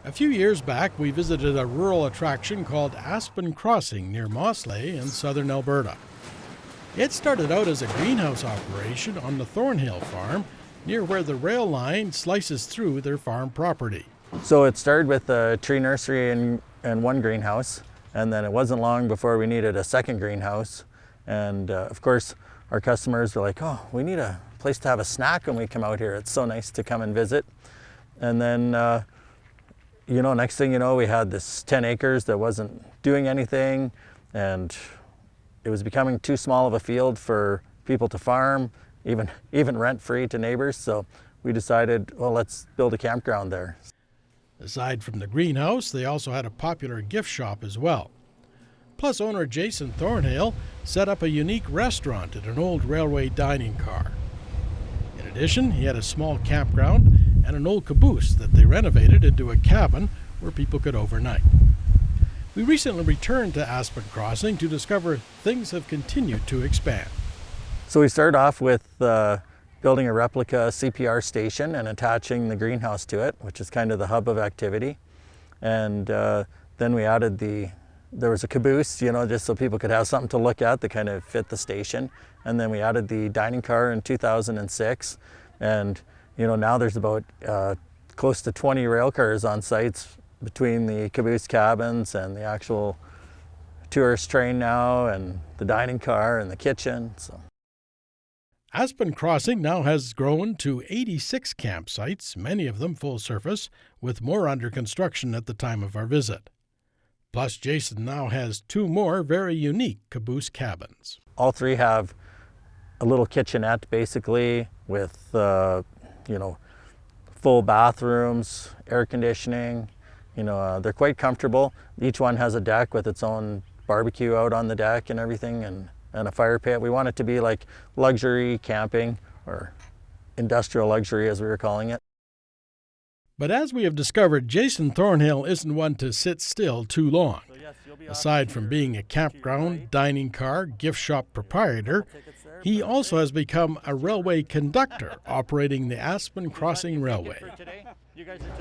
A few years back, we visited a rural attraction called Aspen Crossing near Mosley in southern Alberta. It started out as a greenhouse operation on the Thornhill farm, near where the rail line slices through their farm property. So it started with a tree nursery and one greenhouse, and then it wasn't long before we needed a second greenhouse. And of course, our customers were like, oh, we need a place to have a snack when we come out here. It's so nice to come and visit. And then, next thing you know, we had this 10 acres that wasn't doing anything, and it was becoming too small of a field for people to farm, even rent-free to neighbors. So we decided, well, let's build a campground there. Aside from the greenhouse, they also had a popular gift shop as well. Plus, owner Jason Thornhill set up a unique restaurant in an old railway dining car. In addition, he had a small campground and an old caboose that they renovated into a cabin where people could overnight. We recently returned to Aspen Crossing to discover things have continued to expand. So we started off with building a replica CPR station and attaching the greenhouse to it, which is kind of the hub of activity. And then we added there was a caboose, just so people could have something to look at that kind of fit the station. And then we added the dining car in 2006. And, now there's about close to 20 rail cars on sites between the caboose cabins and the actual tourist train now, and the dining car and the kitchen. So. Aspen Crossing now has grown to 86 campsites, many of them full service, with more under construction at the time of our visit. Plus, Jason now has 2 more very unique caboose cabins. All 3 have a little kitchenette, basically, with full bathrooms, air conditioning. They're quite comfortable. Each one has a deck with its own barbecue out on the deck and everything, and a fire pit. We want it to be like luxury camping, or industrial luxury as we were calling it. But as we have discovered, Jason Thornhill isn't one to sit still too long. Aside from being a campground, dining car, gift shop proprietor, he also has become a railway conductor operating the Aspen Crossing Railway.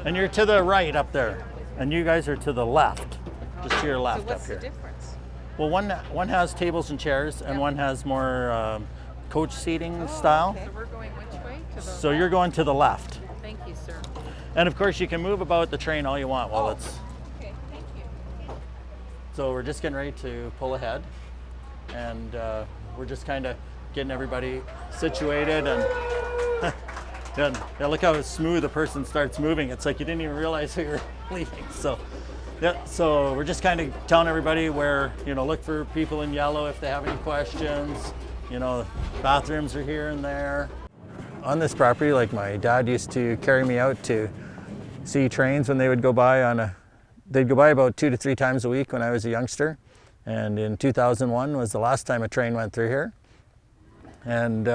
And you're to the right up there, and you guys are to the left, just to your left up here. So what's the difference? Well, one has tables and chairs, and one has more coach seating style. Okay. So we're going which way? So you're going to the left. Thank you, sir. And of course, you can move about the train all you want while it's... Okay, thank you. So we're just getting ready to pull ahead, and we're just kind of getting everybody situated, and yeah, look how smooth a person starts moving. It's like you didn't even realize you were leaving. So we're just kind of telling everybody where, look for people in yellow if they have any questions. Bathrooms are here and there. On this property, like, my dad used to carry me out to see trains when they would go by they'd go by about 2 to 3 times a week when I was a youngster. And in 2001 was the last time a train went through here. And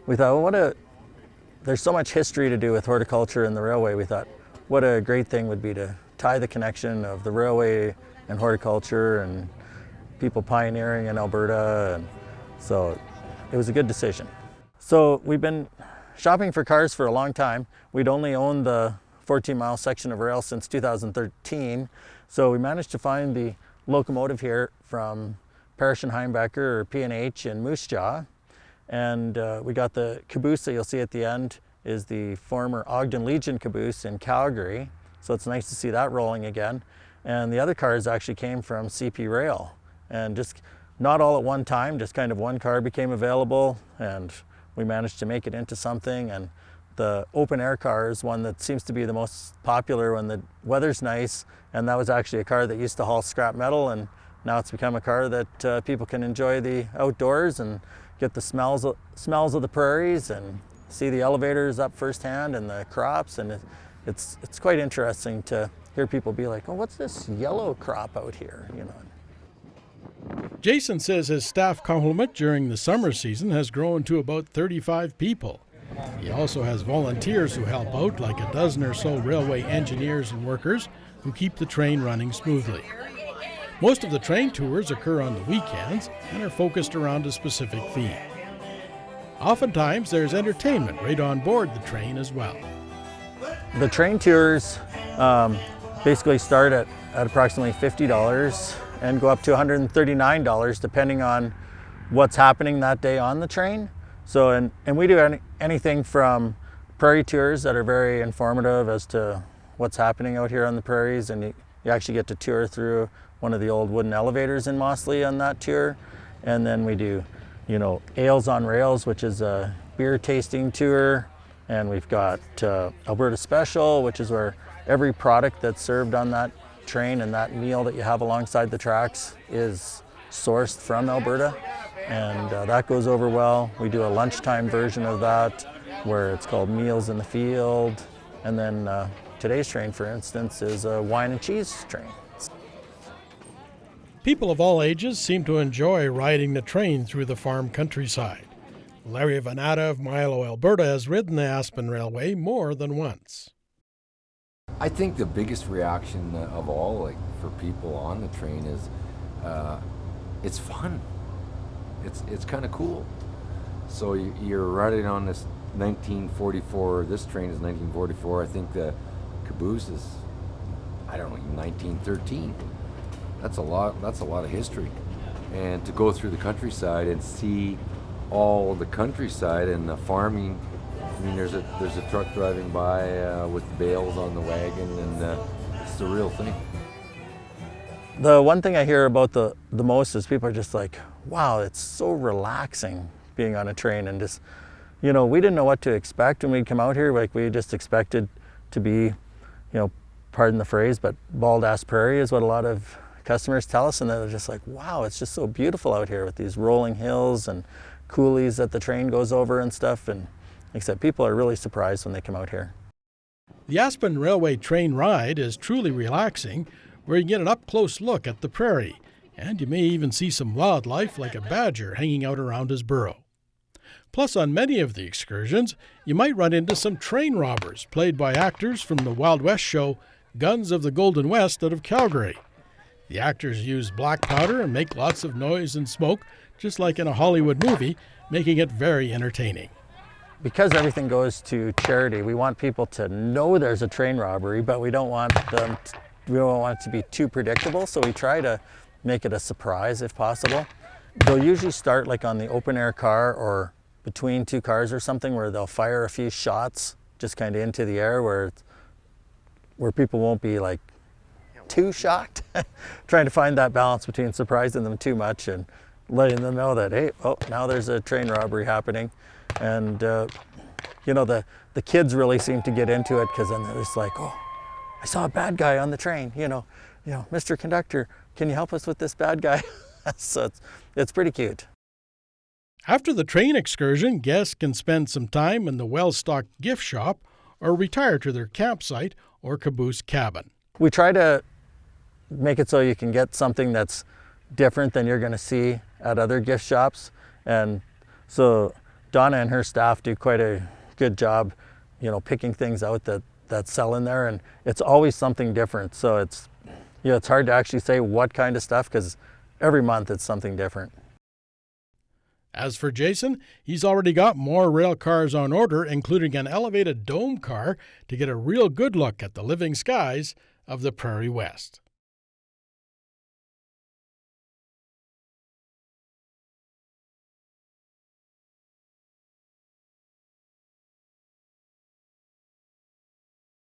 we thought, well, there's so much history to do with horticulture and the railway. We thought, what a great thing would be to tie the connection of the railway and horticulture and people pioneering in Alberta. And so it was a good decision. So we've been shopping for cars for a long time. We'd only owned the 14-mile section of rail since 2013. So we managed to find the locomotive here from Parrish and Heimbecker, or P&H, in Moose Jaw. And we got the caboose that you'll see at the end is the former Ogden Legion caboose in Calgary. So it's nice to see that rolling again. And the other cars actually came from CP Rail. And just not all at one time, just kind of one car became available, and we managed to make it into something. And the open air car is one that seems to be the most popular when the weather's nice. And that was actually a car that used to haul scrap metal, and now it's become a car that people can enjoy the outdoors and get the smells of the prairies and see the elevators up firsthand and the crops. And it's quite interesting to hear people be like, oh, what's this yellow crop out here? Jason says his staff complement during the summer season has grown to about 35 people. He also has volunteers who help out, like a dozen or so railway engineers and workers who keep the train running smoothly. Most of the train tours occur on the weekends and are focused around a specific theme. Oftentimes, there's entertainment right on board the train as well. The train tours, basically start at approximately $50 and go up to $139 depending on what's happening that day on the train. So, and we do anything from prairie tours that are very informative as to what's happening out here on the prairies, and you actually get to tour through one of the old wooden elevators in Mosley on that tour. And then we do, Ales on Rails, which is a beer tasting tour. And we've got Alberta Special, which is where every product that's served on that train and that meal that you have alongside the tracks is sourced from Alberta. And that goes over well. We do a lunchtime version of that where it's called Meals in the Field. And then today's train, for instance, is a wine and cheese train. People of all ages seem to enjoy riding the train through the farm countryside. Larry Vanata of Milo, Alberta, has ridden the Aspen Railway more than once. I think the biggest reaction of all, for people on the train, is it's fun. It's kind of cool. So you're riding on this 1944. This train is 1944. I think the caboose is, 1913. That's a lot of history. And to go through the countryside and see all the countryside and the farming. There's a truck driving by with bales on the wagon, and it's the real thing. The one thing I hear about the most is people are just like, wow, it's so relaxing being on a train, and just, we didn't know what to expect when we come out here. We just expected to be, pardon the phrase, but bald-ass prairie is what a lot of customers tell us, and they're just like, wow, it's just so beautiful out here with these rolling hills and coulees that the train goes over and stuff, and except people are really surprised when they come out here. The Aspen Railway train ride is truly relaxing, where you get an up-close look at the prairie, and you may even see some wildlife like a badger hanging out around his burrow. Plus, on many of the excursions, you might run into some train robbers played by actors from the Wild West show Guns of the Golden West out of Calgary. The actors use black powder and make lots of noise and smoke, just like in a Hollywood movie, making it very entertaining. Because everything goes to charity, we want people to know there's a train robbery, but we don't want it to be too predictable, so we try to make it a surprise if possible. They'll usually start on the open air car or between two cars or something, where they'll fire a few shots just kind of into the air where people won't be too shocked. Trying to find that balance between surprising them too much and letting them know that, hey, now there's a train robbery happening. And the kids really seem to get into it, because then they're just like, oh, I saw a bad guy on the train, Mr. Conductor, can you help us with this bad guy? So it's pretty cute. After the train excursion, guests can spend some time in the well-stocked gift shop or retire to their campsite or caboose cabin. We try to make it so you can get something that's different than you're going to see at other gift shops. And so Donna and her staff do quite a good job, picking things out that sell in there, and it's always something different. So it's hard to actually say what kind of stuff, because every month it's something different. As for Jason, he's already got more rail cars on order, including an elevated dome car to get a real good look at the living skies of the Prairie West.